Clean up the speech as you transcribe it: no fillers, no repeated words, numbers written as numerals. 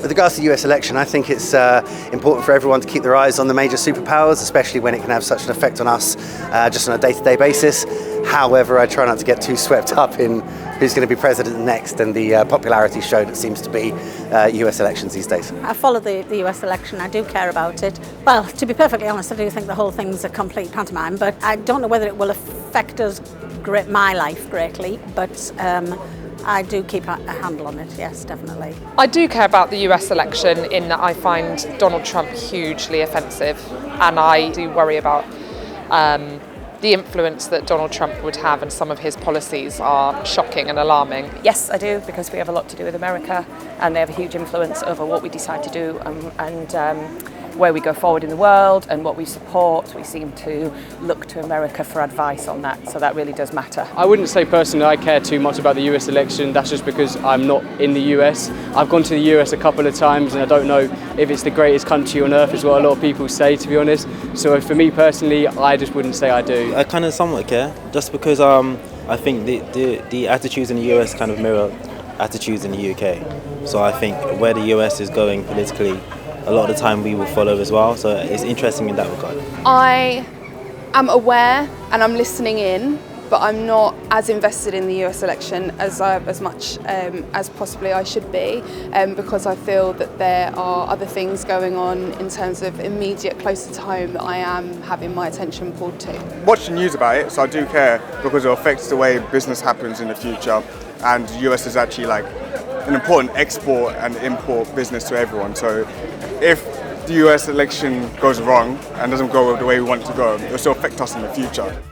With regards to the US election, I think it's important for everyone to keep their eyes on the major superpowers, especially when it can have such an effect on us just on a day-to-day basis. However, I try not to get too swept up in who's going to be president next and the popularity show that seems to be US elections these days. I follow the US election. I do care about it. Well, to be perfectly honest, I do think the whole thing's a complete pantomime, but I don't know whether it will affect my life greatly, but I do keep a handle on it, yes, definitely. I do care about the US election in that I find Donald Trump hugely offensive, and I do worry about the influence that Donald Trump would have, and some of his policies are shocking and alarming. Yes, I do, because we have a lot to do with America and they have a huge influence over what we decide to do and where we go forward in the world and what we support. We seem to look to America for advice on that, so that really does matter. I wouldn't say personally I care too much about the US election. That's just because I'm not in the US. I've gone to the US a couple of times and I don't know if it's the greatest country on earth, is what a lot of people say, to be honest. So for me personally, I just wouldn't say I do. I kind of somewhat care, just because I think the attitudes in the US kind of mirror attitudes in the UK. So I think where the US is going politically, a lot of the time we will follow as well, so it's interesting in that regard. I am aware and I'm listening in, but I'm not as invested in the US election as much as possibly I should be, because I feel that there are other things going on in terms of immediate, closer to home, that I am having my attention pulled to. Watch the news about it, so I do care, because it affects the way business happens in the future, and the US is actually like an important export and import business to everyone. So if the US election goes wrong and doesn't go the way we want it to go, it will still affect us in the future.